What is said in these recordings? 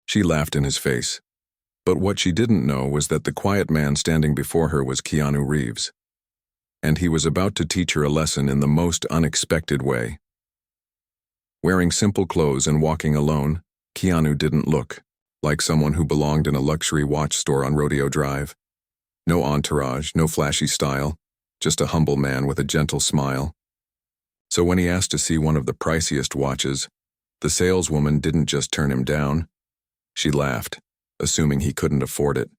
She laughed in his face. But what she didn't know was that the quiet man standing before her was Keanu Reeves. And he was about to teach her a lesson in the most unexpected way. Wearing simple clothes and walking alone, Keanu didn't look like someone who belonged in a luxury watch store on Rodeo Drive. No entourage, no flashy style, just a humble man with a gentle smile. So when he asked to see one of the priciest watches, the saleswoman didn't just turn him down. She laughed, assuming he couldn't afford it.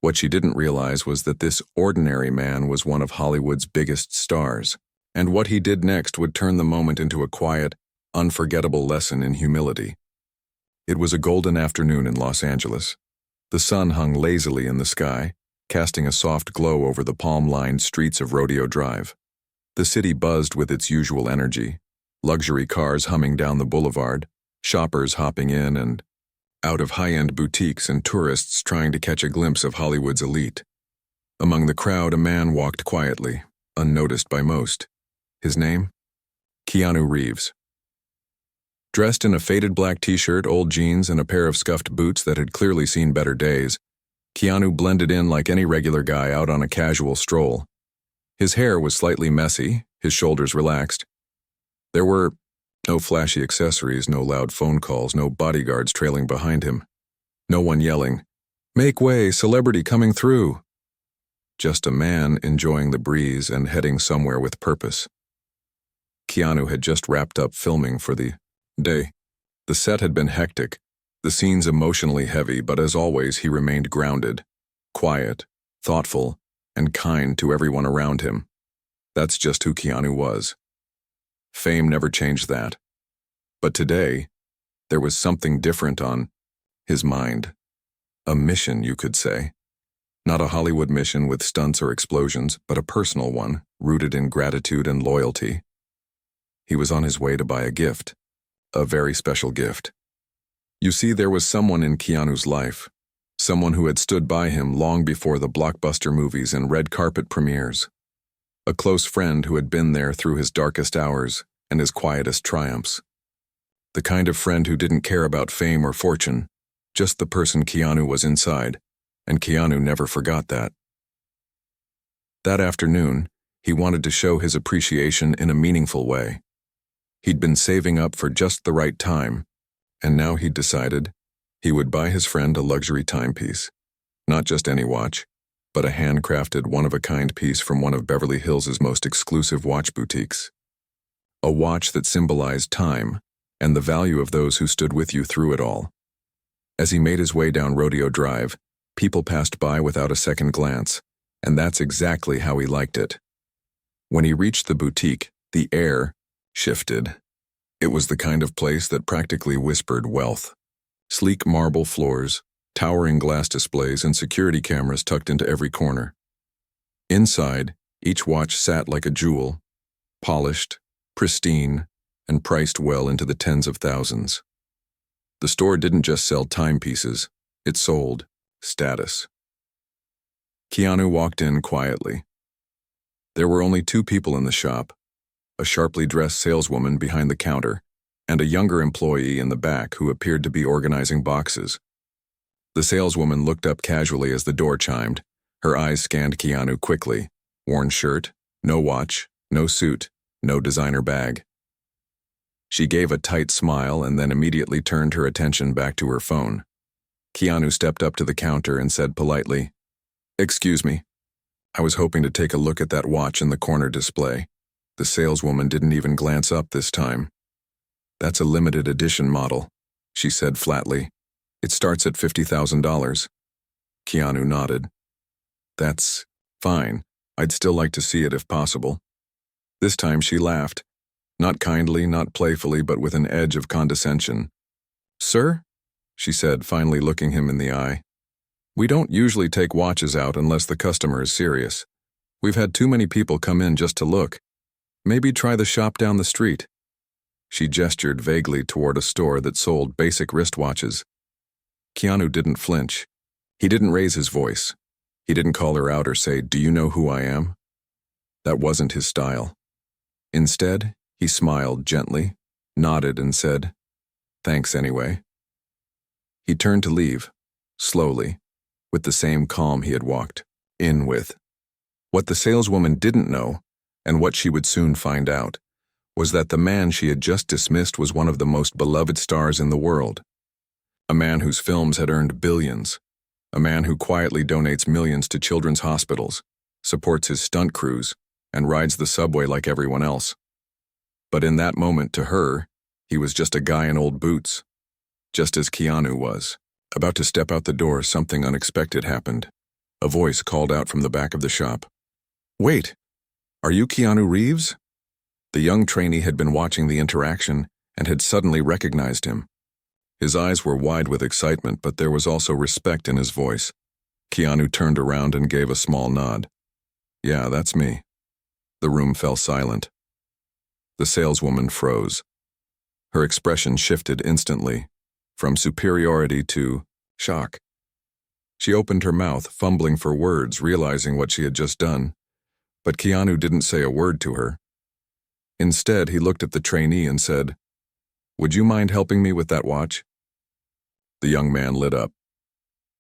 What she didn't realize was that this ordinary man was one of Hollywood's biggest stars, and what he did next would turn the moment into a quiet, unforgettable lesson in humility. It was a golden afternoon in Los Angeles. The sun hung lazily in the sky, casting a soft glow over the palm-lined streets of Rodeo Drive. The city buzzed with its usual energy, luxury cars humming down the boulevard, shoppers hopping in and out of high-end boutiques, and tourists trying to catch a glimpse of Hollywood's elite. Among the crowd, a man walked quietly, unnoticed by most. His name? Keanu Reeves. Dressed in a faded black t-shirt, old jeans, and a pair of scuffed boots that had clearly seen better days, Keanu blended in like any regular guy out on a casual stroll. His hair was slightly messy, his shoulders relaxed. There were no flashy accessories, no loud phone calls, no bodyguards trailing behind him. No one yelling, "Make way, celebrity coming through." Just a man enjoying the breeze and heading somewhere with purpose. Keanu had just wrapped up filming for the day. The set had been hectic, the scenes emotionally heavy, but as always he remained grounded, quiet, thoughtful, and kind to everyone around him. That's just who Keanu was. Fame never changed that. But today, there was something different on his mind. A mission, you could say. Not a Hollywood mission with stunts or explosions, but a personal one, rooted in gratitude and loyalty. He was on his way to buy a gift. A very special gift. You see, there was someone in Keanu's life, someone who had stood by him long before the blockbuster movies and red carpet premieres. A close friend who had been there through his darkest hours and his quietest triumphs. The kind of friend who didn't care about fame or fortune, just the person Keanu was inside, and Keanu never forgot that. That afternoon, he wanted to show his appreciation in a meaningful way. He'd been saving up for just the right time, and now he'd decided he would buy his friend a luxury timepiece. Not just any watch, but a handcrafted, one-of-a-kind piece from one of Beverly Hills' most exclusive watch boutiques. A watch that symbolized time and the value of those who stood with you through it all. As he made his way down Rodeo Drive, people passed by without a second glance, and that's exactly how he liked it. When he reached the boutique, the air shifted. It was the kind of place that practically whispered wealth. Sleek marble floors, towering glass displays, and security cameras tucked into every corner. Inside, each watch sat like a jewel, polished, pristine, and priced well into the tens of thousands. The store didn't just sell timepieces, it sold status. Keanu walked in quietly. There were only two people in the shop, a sharply dressed saleswoman behind the counter, and a younger employee in the back who appeared to be organizing boxes. The saleswoman looked up casually as the door chimed. Her eyes scanned Keanu quickly. Worn shirt, no watch, no suit, no designer bag. She gave a tight smile and then immediately turned her attention back to her phone. Keanu stepped up to the counter and said politely, "Excuse me. I was hoping to take a look at that watch in the corner display." The saleswoman didn't even glance up this time. "That's a limited edition model," she said flatly. "It starts at $50,000. Keanu nodded. "That's fine. I'd still like to see it if possible." This time she laughed. Not kindly, not playfully, but with an edge of condescension. "Sir?" she said, finally looking him in the eye. "We don't usually take watches out unless the customer is serious. We've had too many people come in just to look. Maybe try the shop down the street." She gestured vaguely toward a store that sold basic wristwatches. Keanu didn't flinch. He didn't raise his voice. He didn't call her out or say, "Do you know who I am?" That wasn't his style. Instead, he smiled gently, nodded, and said, "Thanks anyway." He turned to leave, slowly, with the same calm he had walked in with. What the saleswoman didn't know, and what she would soon find out, was that the man she had just dismissed was one of the most beloved stars in the world. A man whose films had earned billions. A man who quietly donates millions to children's hospitals, supports his stunt crews, and rides the subway like everyone else. But in that moment, to her, he was just a guy in old boots, just as Keanu was. About to step out the door, something unexpected happened. A voice called out from the back of the shop. "Wait, are you Keanu Reeves?" The young trainee had been watching the interaction and had suddenly recognized him. His eyes were wide with excitement, but there was also respect in his voice. Keanu turned around and gave a small nod. "Yeah, that's me." The room fell silent. The saleswoman froze. Her expression shifted instantly, from superiority to shock. She opened her mouth, fumbling for words, realizing what she had just done. But Keanu didn't say a word to her. Instead, he looked at the trainee and said, "Would you mind helping me with that watch?" The young man lit up.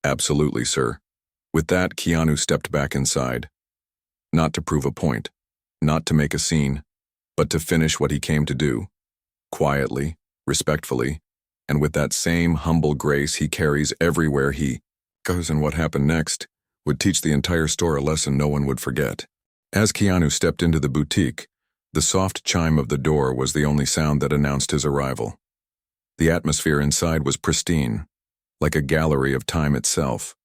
"Absolutely, sir." With that, Keanu stepped back inside. Not to prove a point, not to make a scene, but to finish what he came to do. Quietly, respectfully, and with that same humble grace he carries everywhere he goes. And what happened next would teach the entire store a lesson no one would forget. As Keanu stepped into the boutique, the soft chime of the door was the only sound that announced his arrival. The atmosphere inside was pristine, like a gallery of time itself.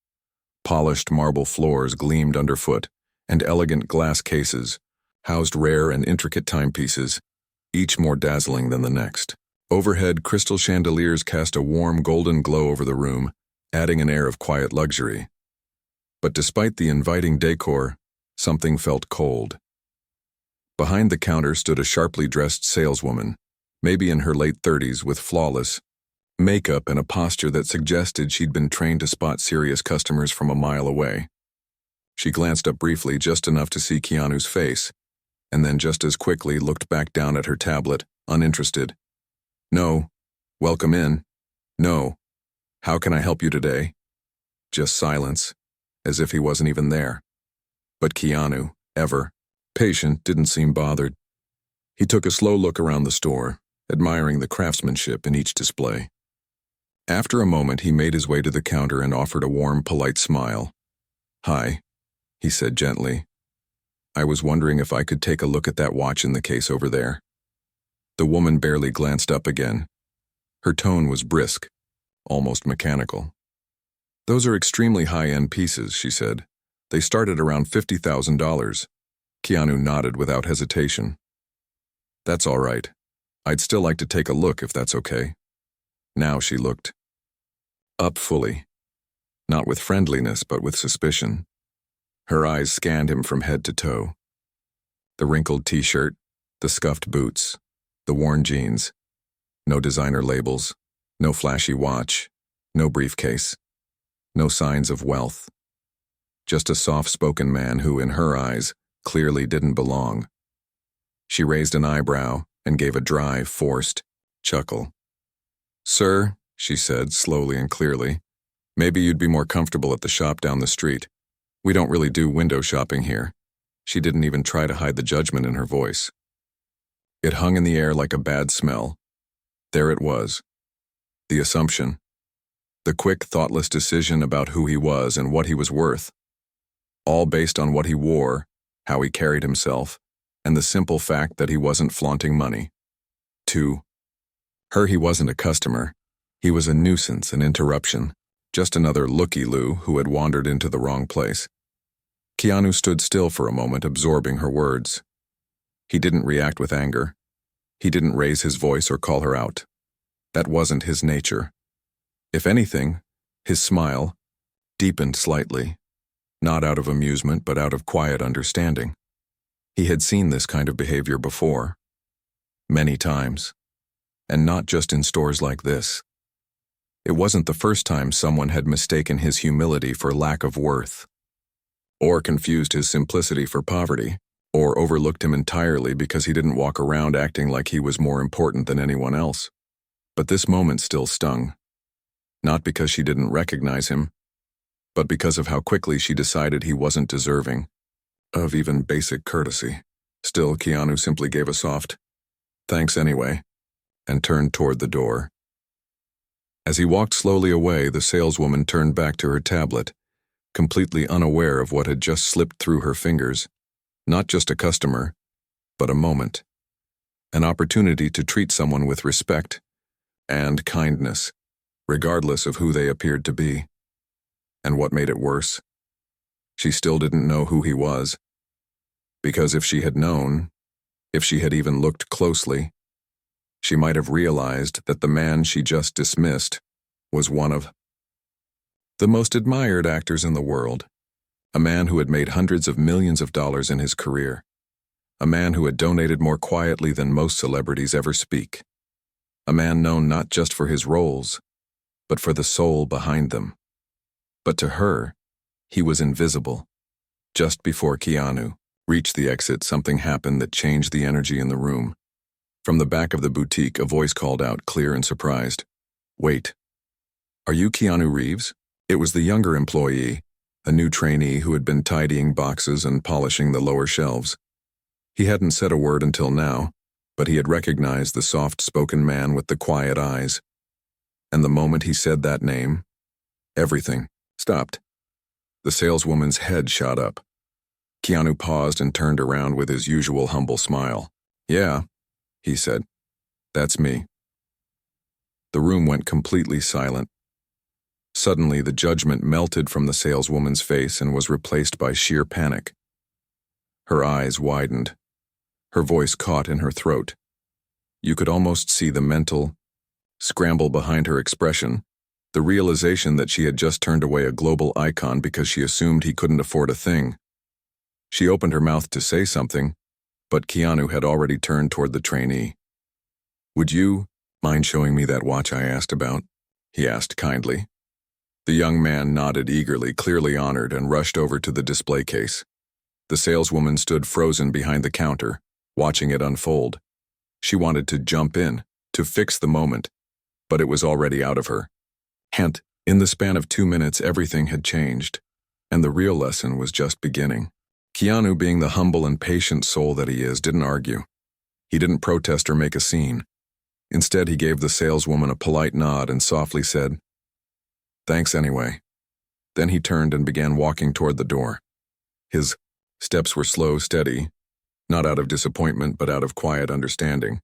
Polished marble floors gleamed underfoot, and elegant glass cases housed rare and intricate timepieces, each more dazzling than the next. Overhead, crystal chandeliers cast a warm golden glow over the room, adding an air of quiet luxury. But despite the inviting decor, something felt cold. Behind the counter stood a sharply dressed saleswoman, maybe in her late 30s, with flawless makeup and a posture that suggested she'd been trained to spot serious customers from a mile away. She glanced up briefly, just enough to see Keanu's face, and then just as quickly looked back down at her tablet, uninterested. "No. Welcome in. No. How can I help you today?" Just silence, as if he wasn't even there. But Keanu, ever patient, didn't seem bothered. He took a slow look around the store, admiring the craftsmanship in each display. After a moment, he made his way to the counter and offered a warm, polite smile. "Hi," he said gently. "I was wondering if I could take a look at that watch in the case over there." The woman barely glanced up again. Her tone was brisk, almost mechanical. "Those are extremely high-end pieces," she said. "They start at around $50,000. Keanu nodded without hesitation. "That's all right. I'd still like to take a look if that's okay." Now she looked up fully, not with friendliness but with suspicion. Her eyes scanned him from head to toe. The wrinkled t-shirt, the scuffed boots, the worn jeans, no designer labels, no flashy watch, no briefcase, no signs of wealth. Just a soft-spoken man who, in her eyes, clearly didn't belong. She raised an eyebrow and gave a dry, forced chuckle. "Sir," she said, slowly and clearly, "maybe you'd be more comfortable at the shop down the street. We don't really do window shopping here." She didn't even try to hide the judgment in her voice. It hung in the air like a bad smell. There it was. The assumption. The quick, thoughtless decision about who he was and what he was worth. All based on what he wore, how he carried himself, and the simple fact that he wasn't flaunting money. To her, he wasn't a customer. He was a nuisance, an interruption, just another looky-loo who had wandered into the wrong place. Keanu stood still for a moment, absorbing her words. He didn't react with anger. He didn't raise his voice or call her out. That wasn't his nature. If anything, his smile deepened slightly, not out of amusement but out of quiet understanding. He had seen this kind of behavior before, many times, and not just in stores like this. It wasn't the first time someone had mistaken his humility for lack of worth, or confused his simplicity for poverty, or overlooked him entirely because he didn't walk around acting like he was more important than anyone else. But this moment still stung. Not because she didn't recognize him, but because of how quickly she decided he wasn't deserving of even basic courtesy. Still, Keanu simply gave a soft, "Thanks anyway," and turned toward the door. As he walked slowly away, the saleswoman turned back to her tablet, completely unaware of what had just slipped through her fingers. Not just a customer, but a moment. An opportunity to treat someone with respect and kindness, regardless of who they appeared to be. And what made it worse? She still didn't know who he was. Because if she had known, if she had even looked closely, she might have realized that the man she just dismissed was one of the most admired actors in the world, a man who had made hundreds of millions of dollars in his career, a man who had donated more quietly than most celebrities ever speak, a man known not just for his roles, but for the soul behind them. But to her, he was invisible. Just before Keanu reached the exit, something happened that changed the energy in the room. From the back of the boutique, a voice called out, clear and surprised, "Wait, are you Keanu Reeves?" It was the younger employee, a new trainee who had been tidying boxes and polishing the lower shelves. He hadn't said a word until now, but he had recognized the soft-spoken man with the quiet eyes. And the moment he said that name, everything stopped. The saleswoman's head shot up. Keanu paused and turned around with his usual humble smile. "Yeah," he said. "That's me." The room went completely silent. Suddenly, the judgment melted from the saleswoman's face and was replaced by sheer panic. Her eyes widened. Her voice caught in her throat. You could almost see the mental scramble behind her expression, the realization that she had just turned away a global icon because she assumed he couldn't afford a thing. She opened her mouth to say something, but Keanu had already turned toward the trainee. "Would you mind showing me that watch I asked about?" he asked kindly. The young man nodded eagerly, clearly honored, and rushed over to the display case. The saleswoman stood frozen behind the counter, watching it unfold. She wanted to jump in, to fix the moment, but it was already out of her. And in the span of 2 minutes, everything had changed, and the real lesson was just beginning. Keanu, being the humble and patient soul that he is, didn't argue. He didn't protest or make a scene. Instead, he gave the saleswoman a polite nod and softly said, "Thanks anyway." Then he turned and began walking toward the door. His steps were slow, steady, not out of disappointment but out of quiet understanding.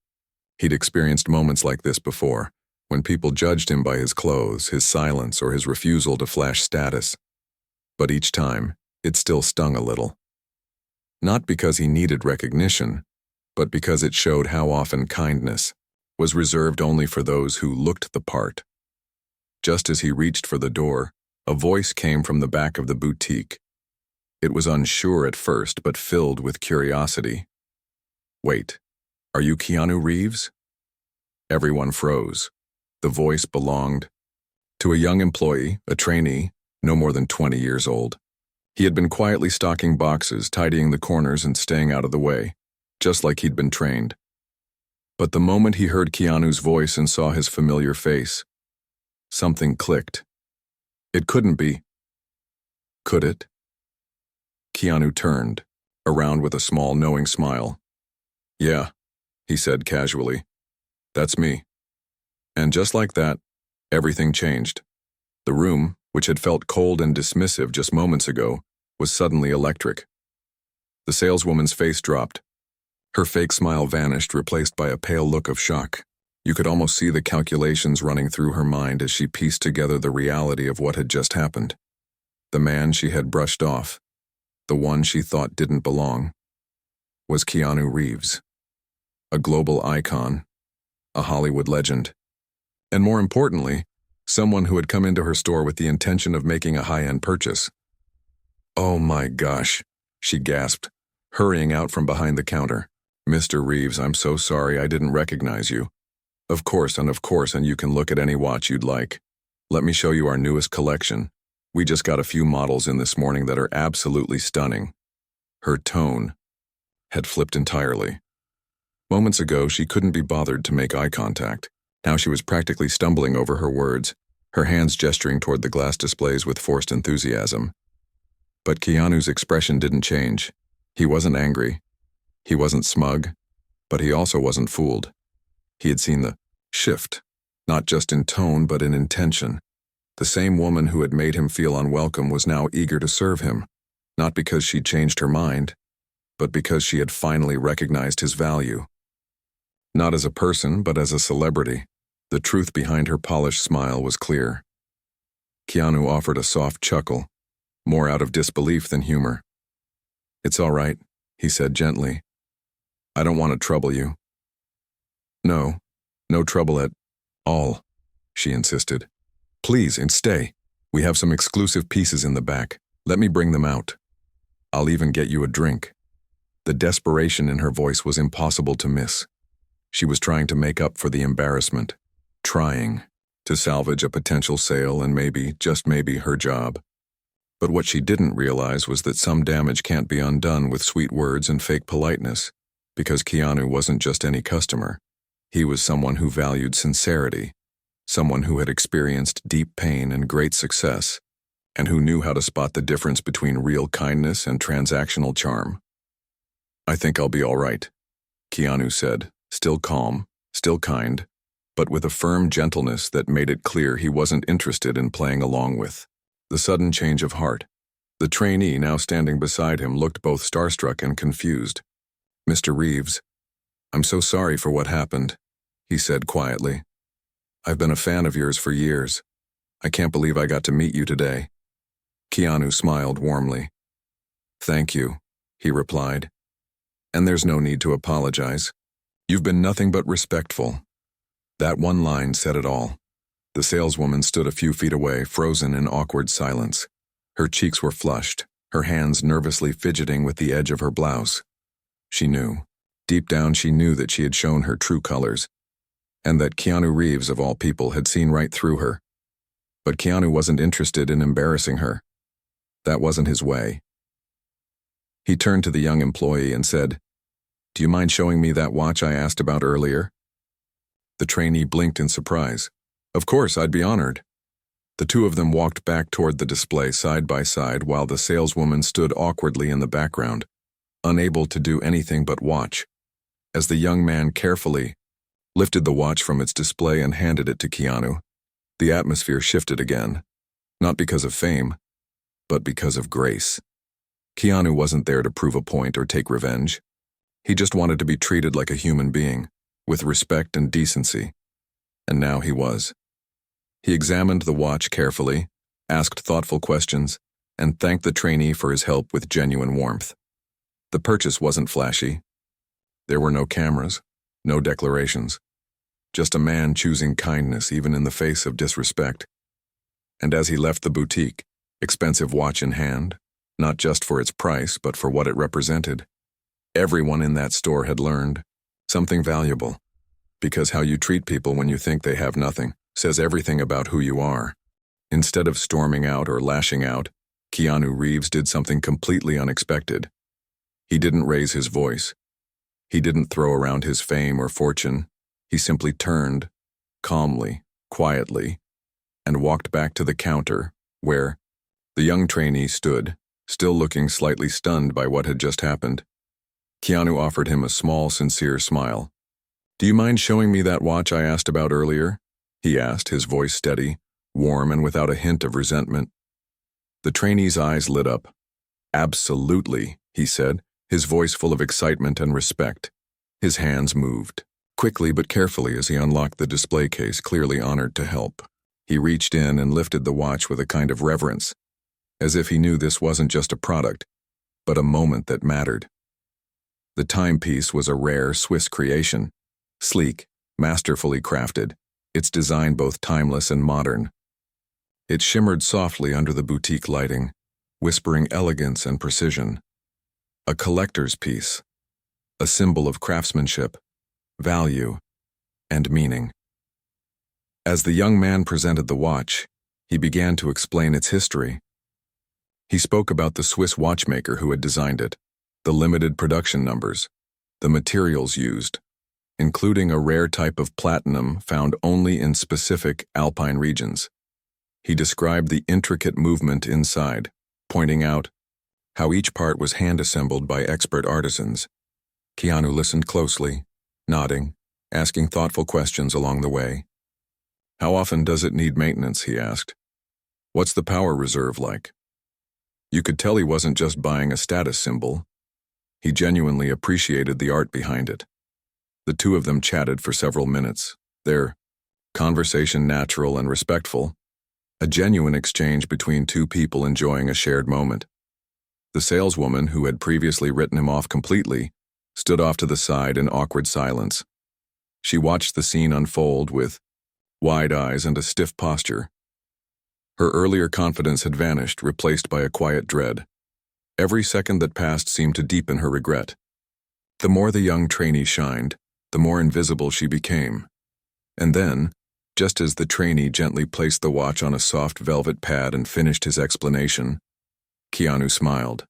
He'd experienced moments like this before, when people judged him by his clothes, his silence, or his refusal to flash status. But each time, it still stung a little. Not because he needed recognition, but because it showed how often kindness was reserved only for those who looked the part. Just as he reached for the door, a voice came from the back of the boutique. It was unsure at first, but filled with curiosity. "Wait, are you Keanu Reeves?" Everyone froze. The voice belonged to a young employee, a trainee, no more than 20 years old. He had been quietly stocking boxes, tidying the corners and staying out of the way, just like he'd been trained. But the moment he heard Keanu's voice and saw his familiar face, something clicked. It couldn't be. Could it? Keanu turned, around with a small, knowing smile. "Yeah," he said casually. "That's me." And just like that, everything changed. The room, which had felt cold and dismissive just moments ago, was suddenly electric. The saleswoman's face dropped. Her fake smile vanished, replaced by a pale look of shock. You could almost see the calculations running through her mind as she pieced together the reality of what had just happened. The man she had brushed off, the one she thought didn't belong, was Keanu Reeves. A global icon, a Hollywood legend, and more importantly, someone who had come into her store with the intention of making a high-end purchase. "Oh my gosh," she gasped, hurrying out from behind the counter. "Mr. Reeves, I'm so sorry, I didn't recognize you. Of course, and you can look at any watch you'd like. Let me show you our newest collection. We just got a few models in this morning that are absolutely stunning." Her tone had flipped entirely. Moments ago, she couldn't be bothered to make eye contact. Now she was practically stumbling over her words. her hands gesturing toward the glass displays with forced enthusiasm. But Keanu's expression didn't change. He wasn't angry. He wasn't smug. But he also wasn't fooled. He had seen the shift, not just in tone but in intention. The same woman who had made him feel unwelcome was now eager to serve him, not because she'd changed her mind, but because she had finally recognized his value. Not as a person, but as a celebrity. The truth behind her polished smile was clear. Keanu offered a soft chuckle, more out of disbelief than humor. "It's all right," he said gently. "I don't want to trouble you." "No trouble at all," she insisted. "Please, and stay. We have some exclusive pieces in the back. Let me bring them out. I'll even get you a drink." The desperation in her voice was impossible to miss. She was trying to make up for the embarrassment, trying to salvage a potential sale and maybe, just maybe, her job. But what she didn't realize was that some damage can't be undone with sweet words and fake politeness, because Keanu wasn't just any customer. He was someone who valued sincerity, someone who had experienced deep pain and great success, and who knew how to spot the difference between real kindness and transactional charm. "I think I'll be all right," Keanu said, still calm, still kind, but with a firm gentleness that made it clear he wasn't interested in playing along with. The sudden change of heart. The trainee now standing beside him looked both starstruck and confused. "Mr. Reeves, I'm so sorry for what happened," he said quietly. "I've been a fan of yours for years. I can't believe I got to meet you today." Keanu smiled warmly. "Thank you," he replied. "And there's no need to apologize. You've been nothing but respectful." That one line said it all. The saleswoman stood a few feet away, frozen in awkward silence. Her cheeks were flushed, her hands nervously fidgeting with the edge of her blouse. She knew. Deep down she knew that she had shown her true colors, and that Keanu Reeves, of all people, had seen right through her. But Keanu wasn't interested in embarrassing her. That wasn't his way. He turned to the young employee and said, "Do you mind showing me that watch I asked about earlier?" The trainee blinked in surprise. "Of course, I'd be honored." The two of them walked back toward the display side by side while the saleswoman stood awkwardly in the background, unable to do anything but watch. As the young man carefully lifted the watch from its display and handed it to Keanu, the atmosphere shifted again, not because of fame, but because of grace. Keanu wasn't there to prove a point or take revenge. He just wanted to be treated like a human being, with respect and decency. And now he was. He examined the watch carefully, asked thoughtful questions, and thanked the trainee for his help with genuine warmth. The purchase wasn't flashy. There were no cameras, no declarations. Just a man choosing kindness even in the face of disrespect. And as he left the boutique, expensive watch in hand, not just for its price but for what it represented, everyone in that store had learned something valuable. Because how you treat people when you think they have nothing says everything about who you are. Instead of storming out or lashing out, Keanu Reeves did something completely unexpected. He didn't raise his voice. He didn't throw around his fame or fortune. He simply turned, calmly, quietly, and walked back to the counter, where the young trainee stood, still looking slightly stunned by what had just happened. Keanu offered him a small, sincere smile. "Do you mind showing me that watch I asked about earlier?" he asked, his voice steady, warm, and without a hint of resentment. The trainee's eyes lit up. "Absolutely," he said, his voice full of excitement and respect. His hands moved, quickly but carefully as he unlocked the display case, clearly honored to help. He reached in and lifted the watch with a kind of reverence, as if he knew this wasn't just a product, but a moment that mattered. The timepiece was a rare Swiss creation, sleek, masterfully crafted, its design both timeless and modern. It shimmered softly under the boutique lighting, whispering elegance and precision. A collector's piece, a symbol of craftsmanship, value, and meaning. As the young man presented the watch, he began to explain its history. He spoke about the Swiss watchmaker who had designed it, the limited production numbers, the materials used, including a rare type of platinum found only in specific alpine regions. He described the intricate movement inside, pointing out how each part was hand-assembled by expert artisans. Keanu listened closely, nodding, asking thoughtful questions along the way. "How often does it need maintenance?" he asked. "What's the power reserve like?" You could tell he wasn't just buying a status symbol. He genuinely appreciated the art behind it. The two of them chatted for several minutes, their conversation natural and respectful, a genuine exchange between two people enjoying a shared moment. The saleswoman, who had previously written him off completely, stood off to the side in awkward silence. She watched the scene unfold with wide eyes and a stiff posture. Her earlier confidence had vanished, replaced by a quiet dread. Every second that passed seemed to deepen her regret. The more the young trainee shined, the more invisible she became. And then, just as the trainee gently placed the watch on a soft velvet pad and finished his explanation, Keanu smiled.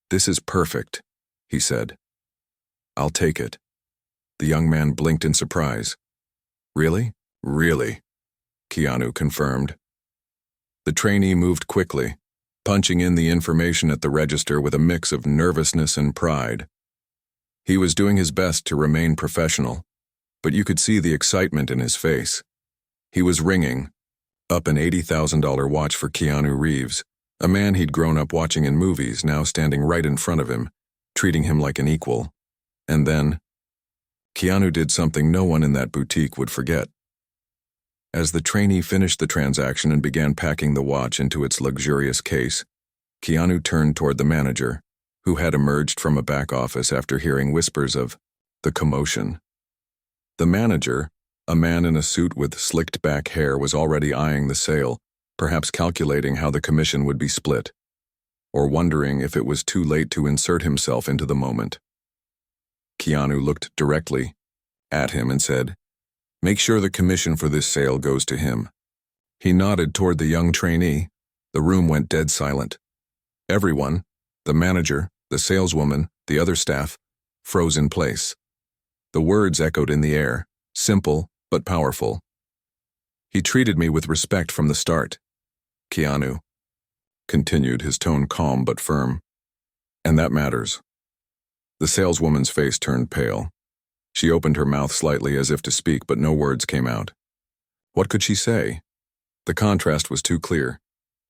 "This is perfect," he said. "I'll take it." The young man blinked in surprise. "Really?" "Really," Keanu confirmed. The trainee moved quickly, punching in the information at the register with a mix of nervousness and pride. He was doing his best to remain professional, but you could see the excitement in his face. He was ringing up an $80,000 watch for Keanu Reeves, a man he'd grown up watching in movies, now standing right in front of him, treating him like an equal. And then, Keanu did something no one in that boutique would forget. As the trainee finished the transaction and began packing the watch into its luxurious case, Keanu turned toward the manager, who had emerged from a back office after hearing whispers of the commotion. The manager, a man in a suit with slicked back hair, was already eyeing the sale, perhaps calculating how the commission would be split, or wondering if it was too late to insert himself into the moment. Keanu looked directly at him and said, "Make sure the commission for this sale goes to him." He nodded toward the young trainee. The room went dead silent. Everyone, the manager, the saleswoman, the other staff, froze in place. The words echoed in the air, simple but powerful. "He treated me with respect from the start," Keanu continued, his tone calm but firm. "And that matters." The saleswoman's face turned pale. She opened her mouth slightly as if to speak, but no words came out. What could she say? The contrast was too clear.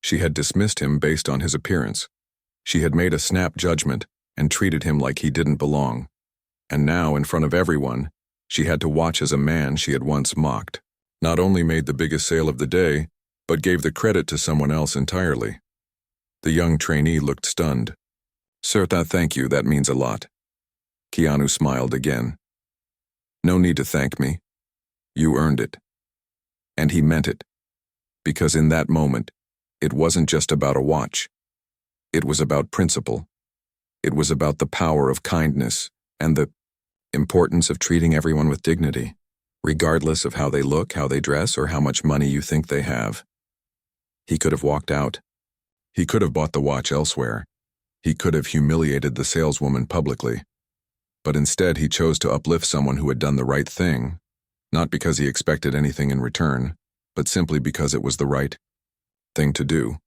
She had dismissed him based on his appearance. She had made a snap judgment and treated him like he didn't belong. And now, in front of everyone, she had to watch as a man she had once mocked not only made the biggest sale of the day, but gave the credit to someone else entirely. The young trainee looked stunned. "Sir, thank you, that means a lot." Keanu smiled again. "No need to thank me. You earned it." And he meant it. Because in that moment, it wasn't just about a watch. It was about principle. It was about the power of kindness and the importance of treating everyone with dignity, regardless of how they look, how they dress, or how much money you think they have. He could have walked out. He could have bought the watch elsewhere. He could have humiliated the saleswoman publicly. But instead, he chose to uplift someone who had done the right thing, not because he expected anything in return, but simply because it was the right thing to do.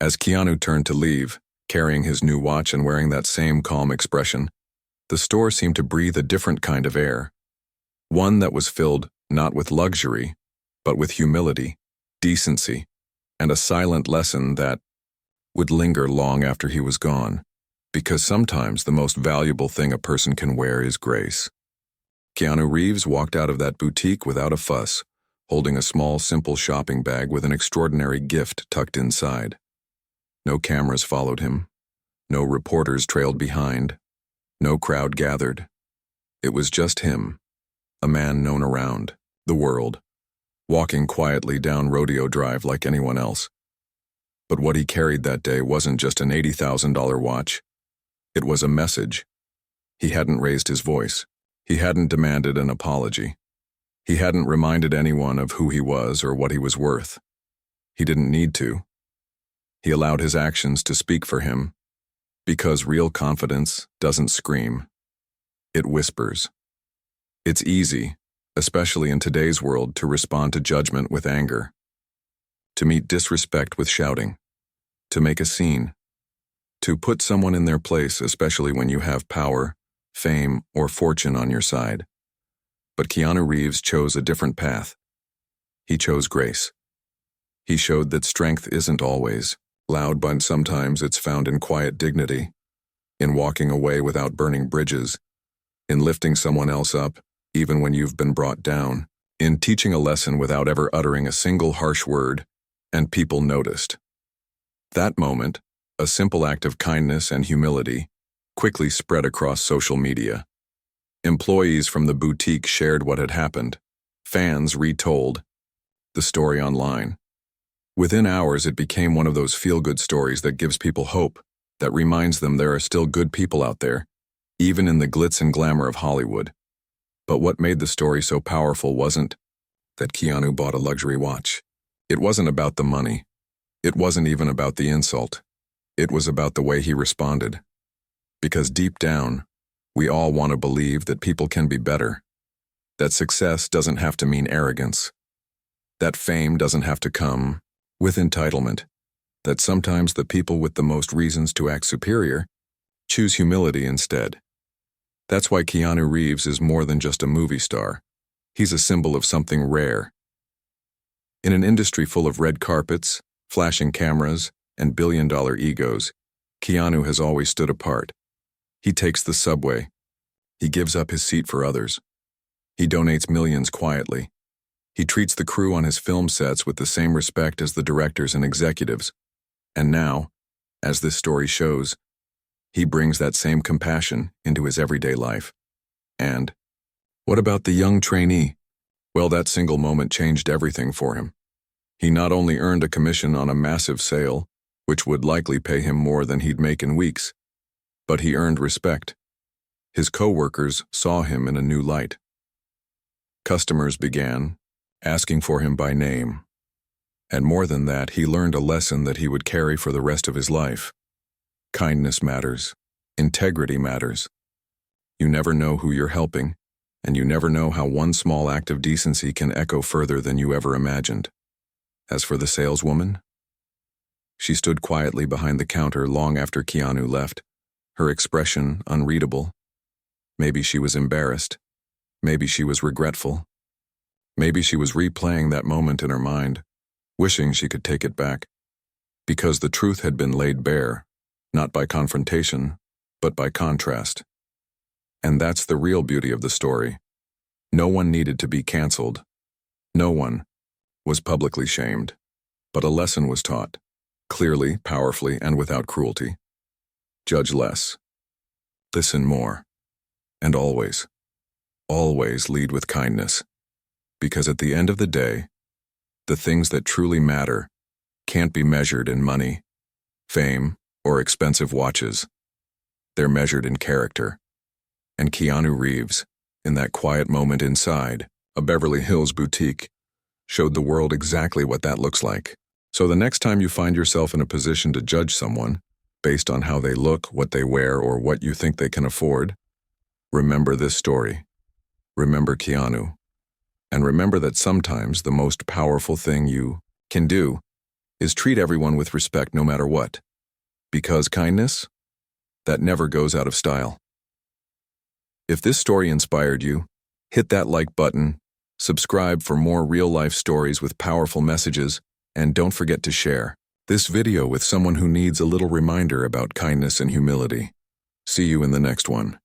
As Keanu turned to leave, carrying his new watch and wearing that same calm expression, the store seemed to breathe a different kind of air. One that was filled not with luxury, but with humility, decency, and a silent lesson that would linger long after he was gone. Because sometimes the most valuable thing a person can wear is grace. Keanu Reeves walked out of that boutique without a fuss, holding a small, simple shopping bag with an extraordinary gift tucked inside. No cameras followed him. No reporters trailed behind. No crowd gathered. It was just him, a man known around the world, walking quietly down Rodeo Drive like anyone else. But what he carried that day wasn't just an $80,000 watch. It was a message. He hadn't raised his voice. He hadn't demanded an apology. He hadn't reminded anyone of who he was or what he was worth. He didn't need to. He allowed his actions to speak for him, because real confidence doesn't scream. It whispers. It's easy, especially in today's world, to respond to judgment with anger. to meet disrespect with shouting, to make a scene, to put someone in their place, especially when you have power, fame, or fortune on your side. But Keanu Reeves chose a different path. He chose grace. He showed that strength isn't always loud, but sometimes it's found in quiet dignity, in walking away without burning bridges, in lifting someone else up, even when you've been brought down, in teaching a lesson without ever uttering a single harsh word, and people noticed. That moment, a simple act of kindness and humility, quickly spread across social media. Employees from the boutique shared what had happened. Fans retold the story online. Within hours, it became one of those feel-good stories that gives people hope, that reminds them there are still good people out there, even in the glitz and glamour of Hollywood. But what made the story so powerful wasn't that Keanu bought a luxury watch. It wasn't about the money. It wasn't even about the insult. It was about the way he responded. Because deep down, we all want to believe that people can be better, that success doesn't have to mean arrogance, that fame doesn't have to come with entitlement, that sometimes the people with the most reasons to act superior choose humility instead. That's why Keanu Reeves is more than just a movie star. He's a symbol of something rare. In an industry full of red carpets, flashing cameras, and billion-dollar egos, Keanu has always stood apart. He takes the subway. He gives up his seat for others. He donates millions quietly. He treats the crew on his film sets with the same respect as the directors and executives. And now, as this story shows, he brings that same compassion into his everyday life. And what about the young trainee? Well, that single moment changed everything for him. He not only earned a commission on a massive sale, which would likely pay him more than he'd make in weeks, but he earned respect. His co-workers saw him in a new light. Customers began asking for him by name. And more than that, he learned a lesson that he would carry for the rest of his life. Kindness matters. Integrity matters. You never know who you're helping, and you never know how one small act of decency can echo further than you ever imagined. As for the saleswoman, she stood quietly behind the counter long after Keanu left, her expression unreadable. Maybe she was embarrassed. Maybe she was regretful. Maybe she was replaying that moment in her mind, wishing she could take it back. Because the truth had been laid bare, not by confrontation, but by contrast. And that's the real beauty of the story. No one needed to be canceled. No one was publicly shamed. But a lesson was taught, clearly, powerfully, and without cruelty. Judge less. Listen more. And always, always lead with kindness. Because at the end of the day, the things that truly matter can't be measured in money, fame, or expensive watches. They're measured in character. And Keanu Reeves, in that quiet moment inside a Beverly Hills boutique, showed the world exactly what that looks like. So the next time you find yourself in a position to judge someone based on how they look, what they wear, or what you think they can afford, remember this story. Remember Keanu. And remember that sometimes the most powerful thing you can do is treat everyone with respect no matter what. Because kindness, that never goes out of style. If this story inspired you, hit that like button, subscribe for more real-life stories with powerful messages, and don't forget to share this video with someone who needs a little reminder about kindness and humility. See you in the next one.